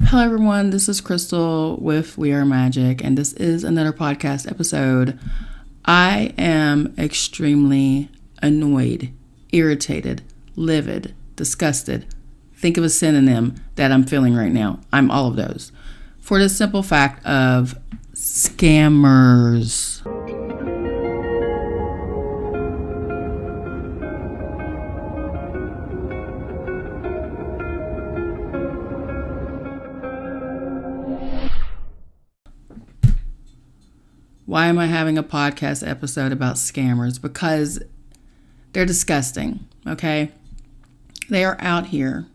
Hello, everyone. This is Crystal with We Are Magick, and this is another podcast episode. I am extremely annoyed, irritated, livid, disgusted. Think of a synonym that I'm feeling right now. I'm all of those. For the simple fact of scammers. Why am I having a podcast episode about scammers? Because they're disgusting, okay? They are out here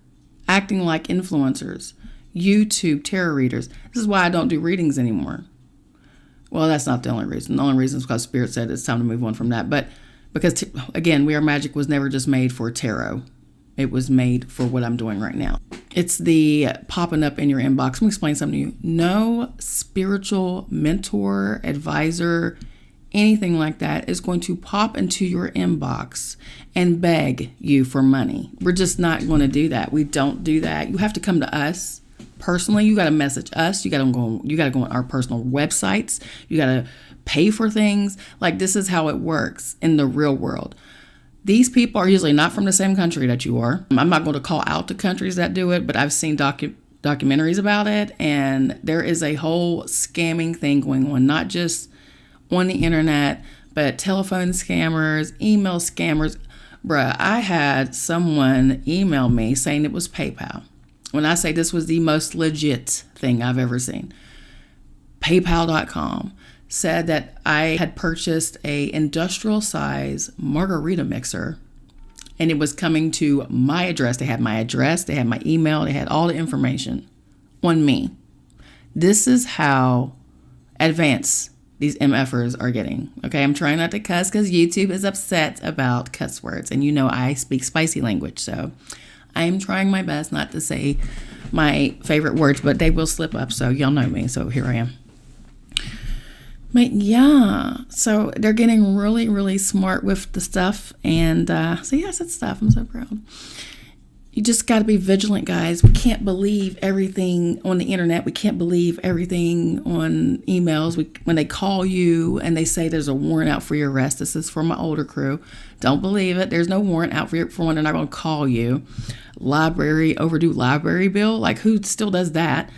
acting like influencers, YouTube tarot readers. This is why I don't do readings anymore. Well, that's not the only reason. The only reason is because Spirit said it's time to move on from that. But because, again, We Are Magick was never just made for tarot. It was made for what I'm doing right now. It's the popping up in your inbox. Let me explain something to you. No spiritual mentor, advisor, anything like that is going to pop into your inbox and beg you for money. We're just not going to do that. We don't do that. You have to come to us personally. You got to message us. You got to go on our personal websites. You got to pay for things. Like, this is how it works in the real world. These people are usually not from the same country that you are. I'm not going to call out the countries that do it, but I've seen documentaries about it, and there is a whole scamming thing going on, not just on the internet, but telephone scammers, email scammers. Bruh, I had someone email me saying it was PayPal. When I say this was the most legit thing I've ever seen. PayPal.com. said that I had purchased a industrial size margarita mixer and it was coming to my address. They had my address, they had my email, they had all the information on me. This is how advanced these MFers are getting. Okay, I'm trying not to cuss because YouTube is upset about cuss words, and you know I speak spicy language, so I'm trying my best not to say my favorite words, but they will slip up, so y'all know me, so here I am. But yeah, so they're getting really, really smart with the stuff. And so yeah, I said stuff. I'm so proud. You just got to be vigilant, guys. We can't believe everything on the internet. We can't believe everything on emails. When they call you and they say there's a warrant out for your arrest. This is for my older crew. Don't believe it. There's no warrant out for one. They're not going to call you. Overdue library bill. Like, who still does that?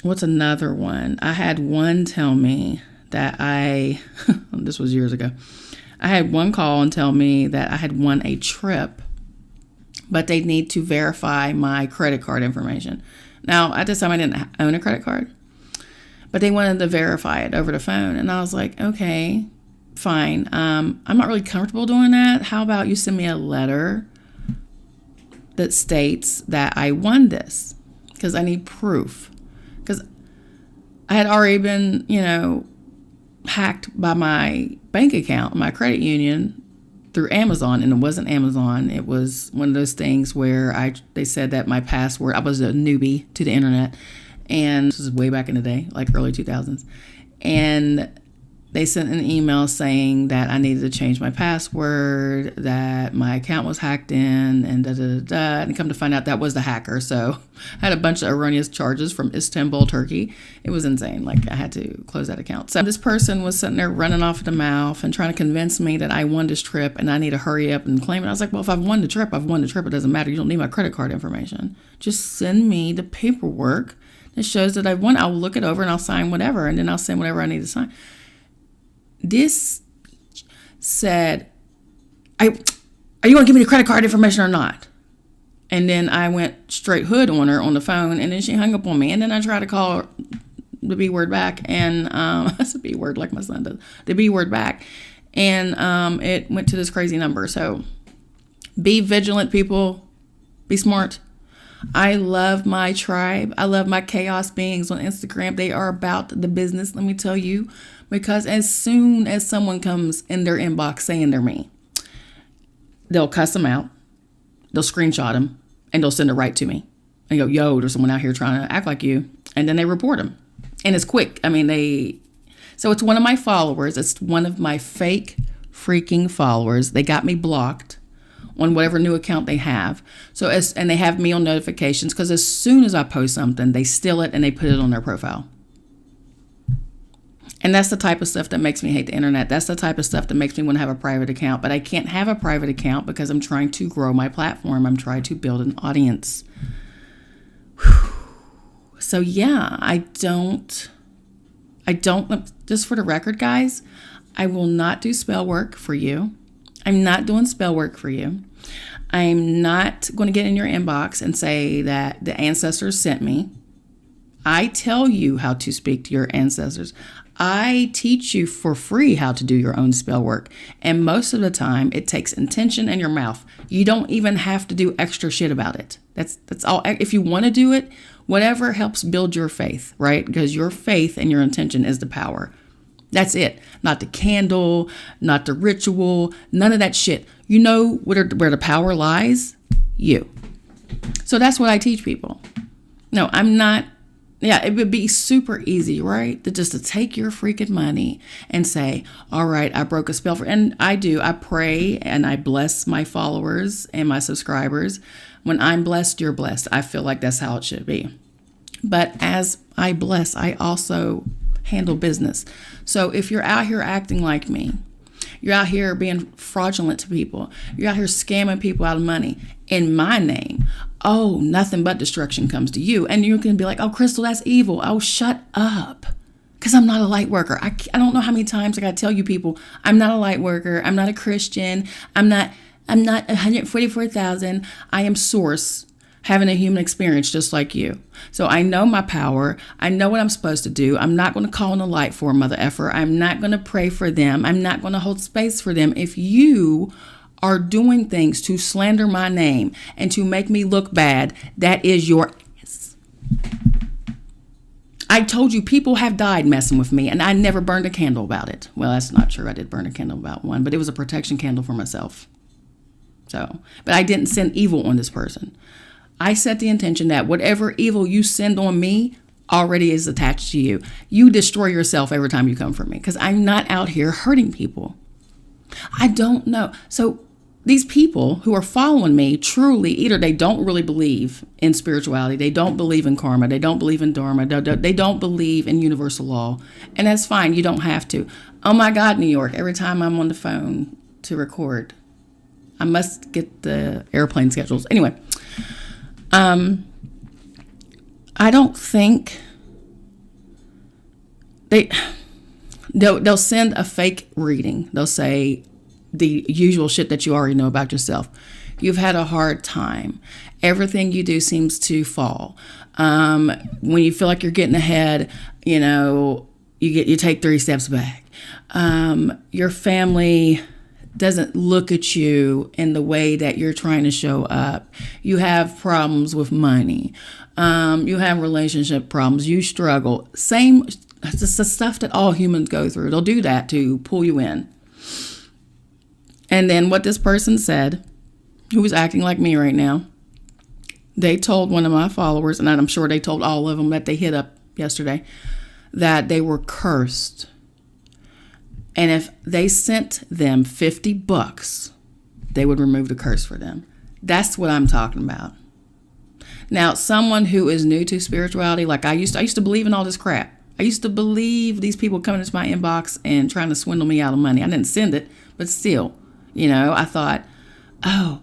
What's another one? I had one tell me that this was years ago. I had one call and tell me that I had won a trip, but they need to verify my credit card information. Now, at this time, I didn't own a credit card, but they wanted to verify it over the phone. And I was like, okay, fine. I'm not really comfortable doing that. How about you send me a letter that states that I won this? Because I need proof. Because I had already been, hacked by my bank account, my credit union, through Amazon. And it wasn't Amazon. It was one of those things where they said that my password, I was a newbie to the internet. And this was way back in the day, like early 2000s. And they sent an email saying that I needed to change my password, that my account was hacked in, and da-da-da-da. And come to find out that was the hacker. So I had a bunch of erroneous charges from Istanbul, Turkey. It was insane. Like, I had to close that account. So this person was sitting there running off at the mouth and trying to convince me that I won this trip and I need to hurry up and claim it. I was like, well, if I've won the trip, I've won the trip. It doesn't matter. You don't need my credit card information. Just send me the paperwork that shows that I've won. I'll look it over and I'll sign whatever, and then I'll send whatever I need to sign. This said, are you going to give me the credit card information or not? And then I went straight hood on her on the phone, and then she hung up on me. And then I tried to call her the B word back, and that's a B word like my son does, the B word back. And it went to this crazy number. So be vigilant, people. Be smart. I love my tribe. I love my chaos beings on Instagram. They are about the business, let me tell you. Because as soon as someone comes in their inbox saying they're me, they'll cuss them out, they'll screenshot them, and they'll send it right to me. And go, yo, there's someone out here trying to act like you. And then they report them. And it's quick. I mean, so it's one of my followers. It's one of my fake freaking followers. They got me blocked on whatever new account they have. And they have me on notifications, because as soon as I post something, they steal it and they put it on their profile. And that's the type of stuff that makes me hate the internet. That's the type of stuff that makes me want to have a private account. But I can't have a private account because I'm trying to grow my platform. I'm trying to build an audience. Whew. So yeah, I don't, just for the record, guys, I will not do spell work for you. I'm not doing spell work for you. I'm not going to get in your inbox and say that the ancestors sent me. I tell you how to speak to your ancestors. I teach you for free how to do your own spell work. And most of the time, it takes intention in your mouth. You don't even have to do extra shit about it. That's all. If you want to do it, whatever helps build your faith, right? Because your faith and your intention is the power. That's it. Not the candle, not the ritual, none of that shit. You know where the power lies? You. So that's what I teach people. No, I'm not. Yeah, it would be super easy, right? To take your freaking money and say, all right, I broke a spell and I do. I pray and I bless my followers and my subscribers. When I'm blessed, you're blessed. I feel like that's how it should be. But as I bless, I also handle business. So if you're out here acting like me, you're out here being fraudulent to people, you're out here scamming people out of money in my name, oh, nothing but destruction comes to you. And you can be like, oh, Crystal, that's evil. Oh, shut up. Because I'm not a light worker. I don't know how many times I got to tell you people, I'm not a light worker. I'm not a Christian. I'm not 144,000. I am source, having a human experience just like you. So I know my power. I know what I'm supposed to do. I'm not going to call on the light for a mother effer. I'm not going to pray for them. I'm not going to hold space for them. If you are doing things to slander my name and to make me look bad, that is your ass. I told you people have died messing with me, and I never burned a candle about it. Well, that's not true. I did burn a candle about one, but it was a protection candle for myself. So, but I didn't send evil on this person. I set the intention that whatever evil you send on me already is attached to you. You destroy yourself every time you come for me, because I'm not out here hurting people. I don't know. So these people who are following me, truly, either they don't really believe in spirituality, they don't believe in karma, they don't believe in dharma, they don't believe in universal law. And that's fine. You don't have to. Oh my God, New York, every time I'm on the phone to record, I must get the airplane schedules. Anyway, I don't think they'll send a fake reading. They'll say the usual shit that you already know about yourself. You've had a hard time. Everything you do seems to fall. When you feel like you're getting ahead, you take 3 steps back. Your family doesn't look at you in the way that you're trying to show up. You have problems with money. You have relationship problems. You struggle. It's the stuff that all humans go through. They'll do that to pull you in. And then what this person said, who was acting like me right now, they told one of my followers, and I'm sure they told all of them that they hit up yesterday, that they were cursed. And if they sent them $50, they would remove the curse for them. That's what I'm talking about. Now, someone who is new to spirituality, like I used to believe in all this crap. I used to believe these people coming into my inbox and trying to swindle me out of money. I didn't send it, but still, I thought, oh,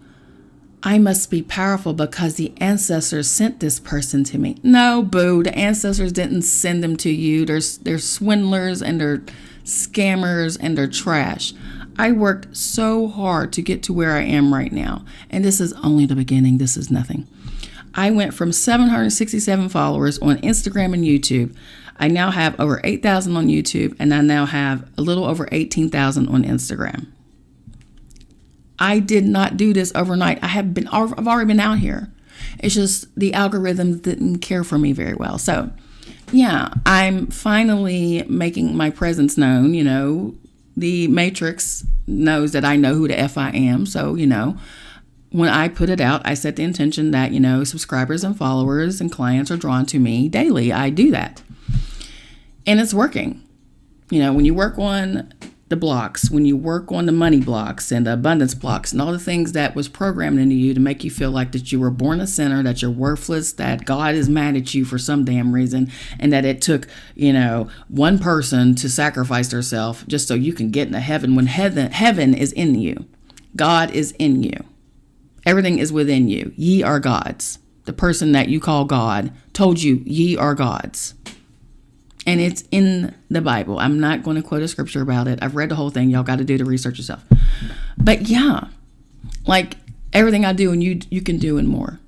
I must be powerful because the ancestors sent this person to me. No, boo, the ancestors didn't send them to you. They're swindlers and they're scammers and they're trash. I worked so hard to get to where I am right now. And this is only the beginning. This is nothing. I went from 767 followers on Instagram and YouTube. I now have over 8,000 on YouTube, and I now have a little over 18,000 on Instagram. I did not do this overnight. I've already been out here. It's just the algorithms didn't care for me very well. So yeah, I'm finally making my presence known. The Matrix knows that I know who the F I am. So, when I put it out, I set the intention that, subscribers and followers and clients are drawn to me daily. I do that. And it's working. When you work on the blocks, when you work on the money blocks and the abundance blocks and all the things that was programmed into you to make you feel like that you were born a sinner, that you're worthless, that God is mad at you for some damn reason, and that it took, one person to sacrifice herself just so you can get into heaven, when heaven is in you. God is in you. Everything is within you. Ye are gods. The person that you call God told you, ye are gods. And it's in the Bible. I'm not going to quote a scripture about it. I've read the whole thing. Y'all got to do the research yourself. But yeah, like everything I do and you can do and more.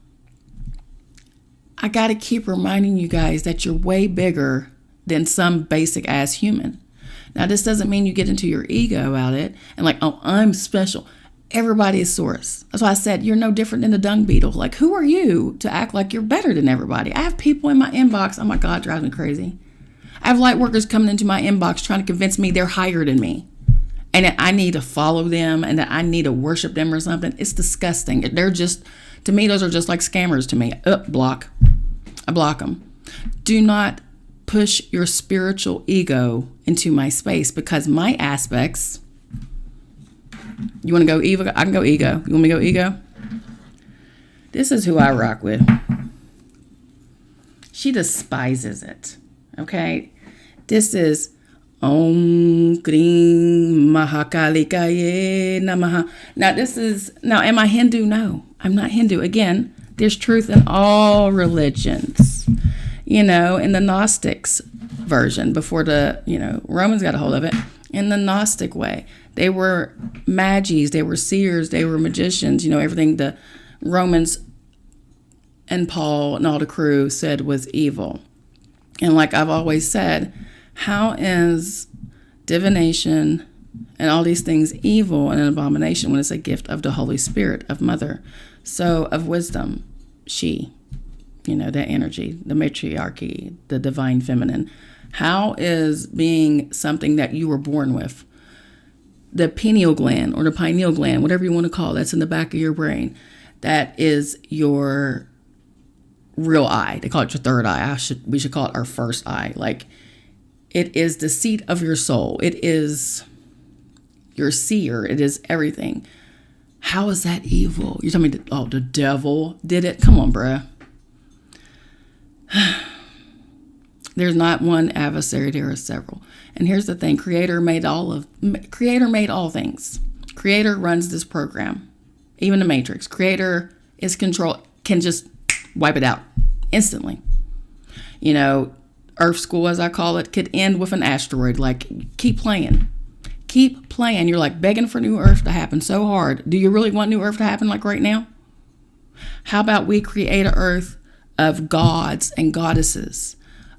I got to keep reminding you guys that you're way bigger than some basic ass human. Now, this doesn't mean you get into your ego about it and like, oh, I'm special. Everybody is source. That's why I said you're no different than the dung beetle. Like, who are you to act like you're better than everybody? I have people in my inbox. Oh my God, it drives me crazy. I have light workers coming into my inbox trying to convince me they're higher than me and that I need to follow them and that I need to worship them or something. It's disgusting. They're just, to me, those are just like scammers to me. Block. I block them. Do not push your spiritual ego into my space, because my aspects, you want to go ego? I can go ego. You want me to go ego? This is who I rock with. She despises it. Okay? This is Om Krim Mahakalikaye Namaha. Now, am I Hindu? No, I'm not Hindu. Again, there's truth in all religions. In the Gnostics version, before the, Romans got a hold of it, in the Gnostic way, they were Magi's, they were seers, they were magicians, everything the Romans and Paul and all the crew said was evil. And like I've always said, how is divination and all these things evil and an abomination when it's a gift of the Holy Spirit, of Mother? So of wisdom, she, that energy, the matriarchy, the divine feminine. How is being something that you were born with, the pineal gland or the pineal gland, whatever you want to call it, that's in the back of your brain, that is your real eye. They call it your third eye. We should call it our first eye. Like, it is the seat of your soul. It is your seer. It is everything. How is that evil? You're telling me, the devil did it? Come on, bruh. There's not one adversary, there are several. And here's the thing, Creator made all things. Creator runs this program. Even the Matrix. Creator is can just wipe it out instantly. Earth School, as I call it, could end with an asteroid. Like, keep playing. Keep playing. You're like begging for New Earth to happen so hard. Do you really want New Earth to happen like right now? How about we create an Earth of gods and goddesses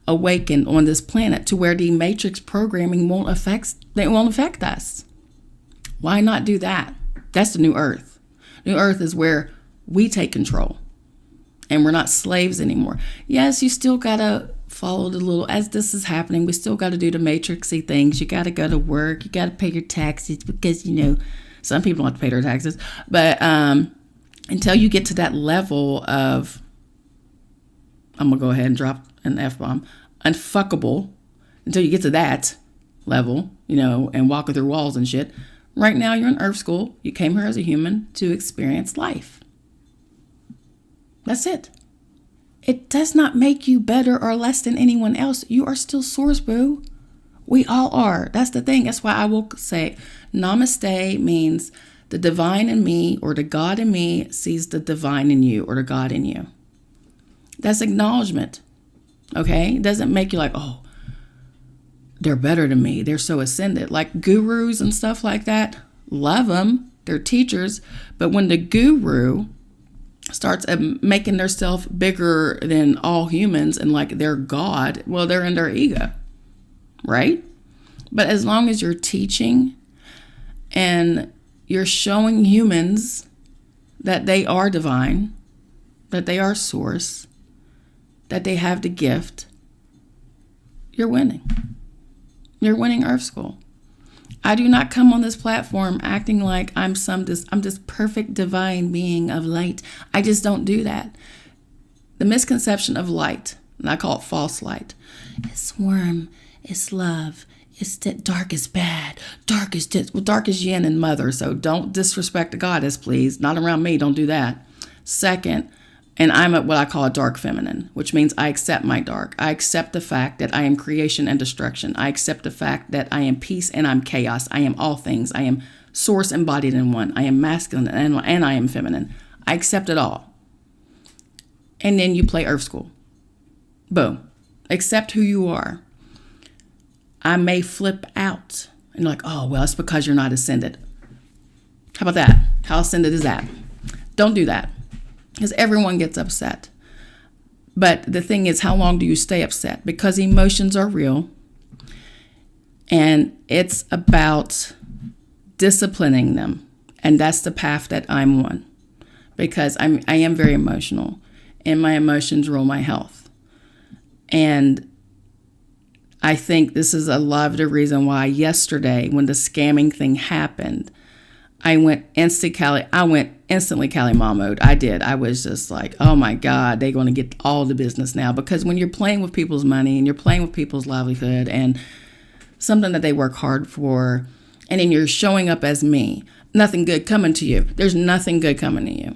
awakened on this planet to where the Matrix programming won't affect us? Why not do that? That's the New Earth. New Earth is where we take control and we're not slaves anymore. Yes, you still gotta follow as this is happening, we still gotta do the matrixy things. You gotta go to work, you gotta pay your taxes, because some people don't have to pay their taxes. But until you get to that level of, I'm gonna go ahead and drop an F-bomb, unfuckable, until you get to that level, and walking through walls and shit. Right now you're in Earth School. You came here as a human to experience life. That's it. It does not make you better or less than anyone else. You are still source, boo. We all are. That's the thing. That's why I will say namaste means the divine in me, or the God in me sees the divine in you, or the God in you. That's acknowledgement. Okay? It doesn't make you like, oh, they're better than me. They're so ascended. Like gurus and stuff like that. Love them. They're teachers. But when the guru starts making themselves bigger than all humans and like they're God, well, they're in their ego, right? But as long as you're teaching and you're showing humans that they are divine, that they are source, that they have the gift, you're winning. You're winning Earth School. I do not come on this platform acting like I'm this perfect divine being of light. I just don't do that. The misconception of light, and I call it false light, it's warm, it's love, it's that dark is bad. Dark is this. Well, dark is yin and mother. So don't disrespect the goddess, please. Not around me. Don't do that. Second, and I'm what I call a dark feminine, which means I accept my dark. I accept the fact that I am creation and destruction. I accept the fact that I am peace and I'm chaos. I am all things. I am source embodied in one. I am masculine and I am feminine. I accept it all. And then you play Earth School. Boom. Accept who you are. I may flip out and like, oh, well, it's because you're not ascended. How about that? How ascended is that? Don't do that, because everyone gets upset. But the thing is, how long do you stay upset? Because emotions are real, and it's about disciplining them. And that's the path that I'm on, because I am very emotional, and my emotions rule my health. And I think this is a lot of the reason why yesterday, when the scamming thing happened, I went instantly Kali Ma mode. I did. I was just like, oh my God, they're going to get all the business now. Because when you're playing with people's money and you're playing with people's livelihood and something that they work hard for, and then you're showing up as me, nothing good coming to you. There's nothing good coming to you.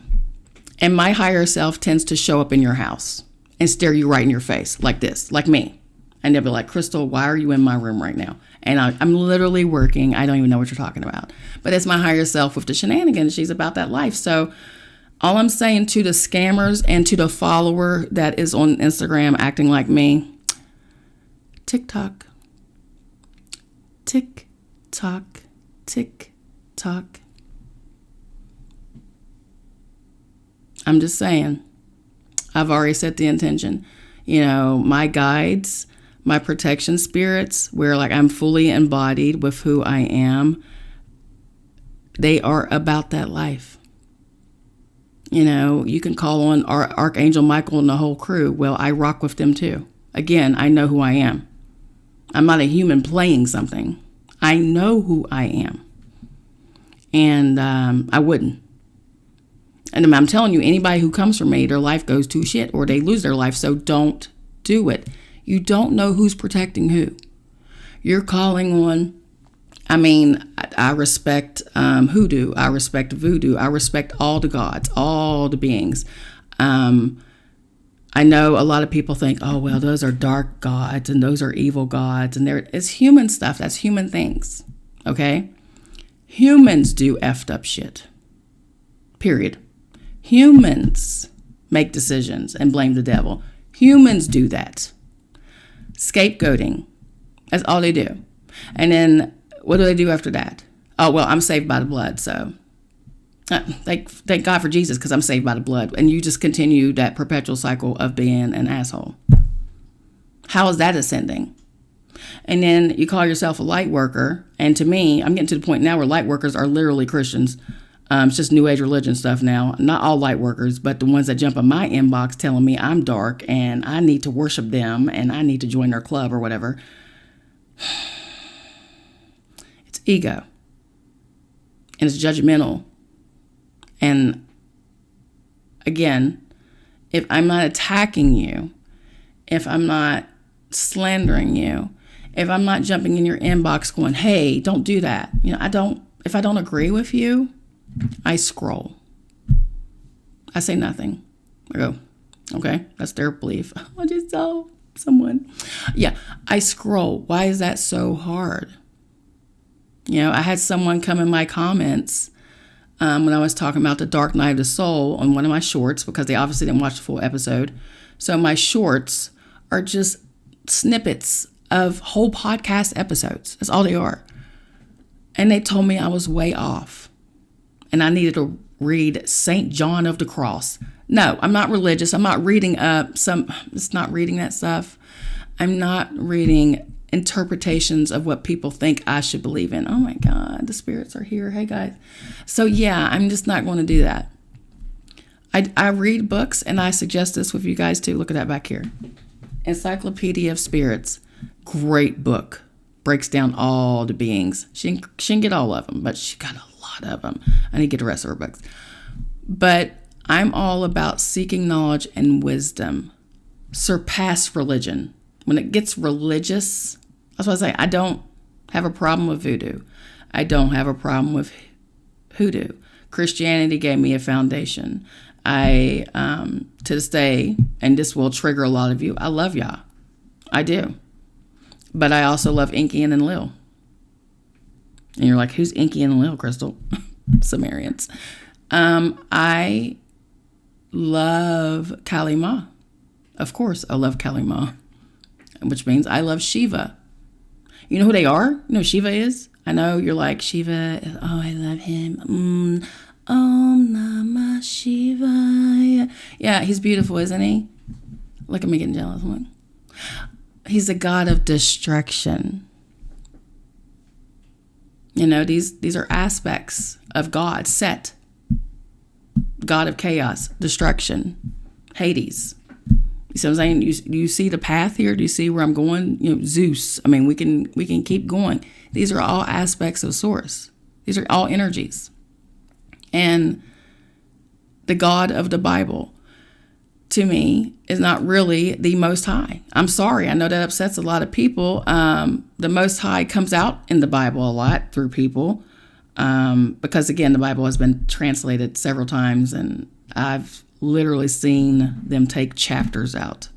And my higher self tends to show up in your house and stare you right in your face like this, like me. And they'll be like, Crystal, why are you in my room right now? And I'm literally working. I don't even know what you're talking about. But it's my higher self with the shenanigans. She's about that life. So all I'm saying to the scammers and to the follower that is on Instagram acting like me, TikTok, tick, tock, tick, tock. I'm just saying, I've already set the intention. You know, my guides, my protection spirits, where like I'm fully embodied with who I am, they are about that life. You know, you can call on Archangel Michael and the whole crew. Well, I rock with them too. Again, I know who I am. I'm not a human playing something. I know who I am. And I wouldn't. And I'm telling you, anybody who comes from me, their life goes to shit or they lose their life. So don't do it. You don't know who's protecting who. You're calling on, I respect hoodoo. I respect voodoo. I respect all the gods, all the beings. I know a lot of people think, oh, well, those are dark gods and those are evil gods. And it's human stuff. That's human things. Okay? Humans do effed up shit. Period. Humans make decisions and blame the devil. Humans do that. Scapegoating. That's all they do. And then what do they do after that? Oh, well, I'm saved by the blood. So thank God for Jesus, because I'm saved by the blood. And you just continue that perpetual cycle of being an asshole. How is that ascending? And then you call yourself a light worker. And to me, I'm getting to the point now where light workers are literally Christians. It's just new age religion stuff now. Not all light workers, but the ones that jump in my inbox telling me I'm dark and I need to worship them and I need to join their club or whatever. It's ego. And it's judgmental. And again, if I'm not attacking you, if I'm not slandering you, if I'm not jumping in your inbox going, hey, don't do that. You know, if I don't agree with you, I scroll. I say nothing. I go, okay, that's their belief. I just saw someone. Yeah, I scroll. Why is that so hard? You know, I had someone come in my comments when I was talking about the Dark Night of the Soul on one of my shorts, because they obviously didn't watch the full episode. So my shorts are just snippets of whole podcast episodes. That's all they are. And they told me I was way off. And I needed to read St. John of the Cross. No, I'm not religious. I'm not reading it's not reading that stuff. I'm not reading interpretations of what people think I should believe in. Oh my God, the spirits are here. Hey guys. So yeah, I'm just not going to do that. I read books, and I suggest this with you guys too. Look at that back here. Encyclopedia of Spirits. Great book. Breaks down all the beings. She didn't get all of them, but she got a lot of them. I need to get the rest of her books. But I'm all about seeking knowledge and wisdom. Surpass religion. When it gets religious, that's what I say. I don't have a problem with voodoo. I don't have a problem with hoodoo. Christianity gave me a foundation. I, to this day, and this will trigger a lot of you, I love Yah. I do. But I also love Inky and Enlil. And you're like, who's Inky and Enlil, Crystal? Sumerians. I love Kali Ma. Of course, I love Kali Ma, which means I love Shiva. You know who they are? You know who Shiva is? I know you're like, Shiva, oh, I love him. Om Namah Shivaya. Yeah, he's beautiful, isn't he? Look at me getting jealous. He's the god of destruction. You know, these are aspects of God. Set, god of chaos, destruction, Hades. You see what I'm saying? Do you see the path here? Do you see where I'm going? You know, Zeus. I mean, we can keep going. These are all aspects of Source. These are all energies. And the God of the Bible, to me, is not really the Most High. I'm sorry. I know that upsets a lot of people. The Most High comes out in the Bible a lot through people because, again, the Bible has been translated several times, and I've literally seen them take chapters out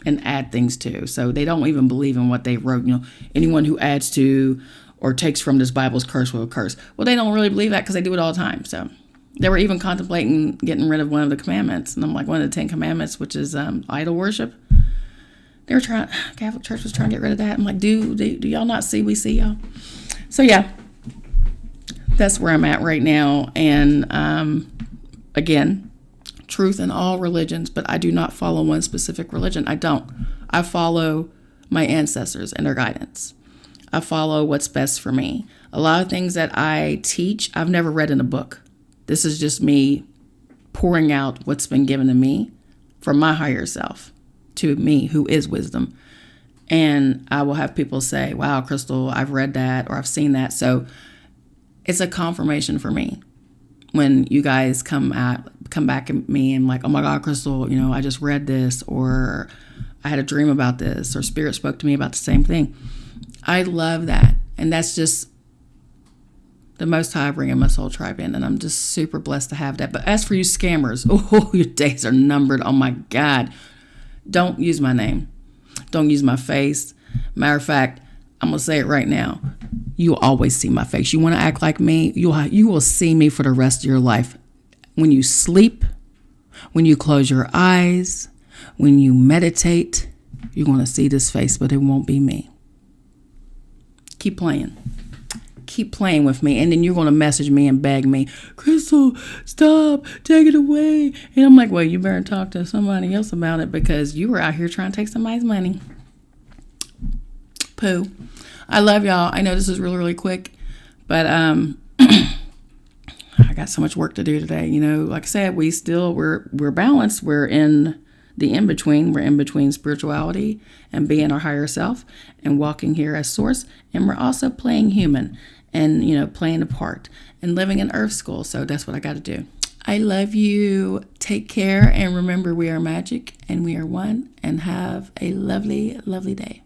and add things to. So they don't even believe in what they wrote. You know, anyone who adds to or takes from this Bible's curse will curse. Well, they don't really believe that because they do it all the time. So they were even contemplating getting rid of one of the commandments. And I'm like, one of the 10 commandments, which is idol worship. They were trying, Catholic Church was trying to get rid of that. I'm like, do y'all not see we see y'all? So yeah, that's where I'm at right now. And again, truth in all religions, but I do not follow one specific religion. I don't. I follow my ancestors and their guidance. I follow what's best for me. A lot of things that I teach, I've never read in a book. This is just me pouring out what's been given to me from my higher self to me, who is wisdom. And I will have people say, wow, Crystal, I've read that or I've seen that. So it's a confirmation for me when you guys come back at me and like, oh my God, Crystal, you know, I just read this, or I had a dream about this, or Spirit spoke to me about the same thing. I love that. And that's just the Most High bringing my soul tribe in. And I'm just super blessed to have that. But as for you scammers, oh, your days are numbered. Oh my God. Don't use my name. Don't use my face. Matter of fact, I'm going to say it right now. You'll always see my face. You want to act like me? You will see me for the rest of your life. When you sleep, when you close your eyes, when you meditate, you're going to see this face, but it won't be me. Keep playing. Keep playing with me. And then you're going to message me and beg me, Crystal, stop, take it away. And I'm like, well, you better talk to somebody else about it because you were out here trying to take somebody's money. Pooh. I love y'all. I know this is really, really quick, but I got so much work to do today. You know, like I said, we're balanced. We're in the in-between. We're in between spirituality and being our higher self and walking here as Source. And we're also playing human and, you know, playing a part and living in Earth School. So that's what I got to do. I love you. Take care. And remember, we are magic and we are one, and have a lovely, lovely day.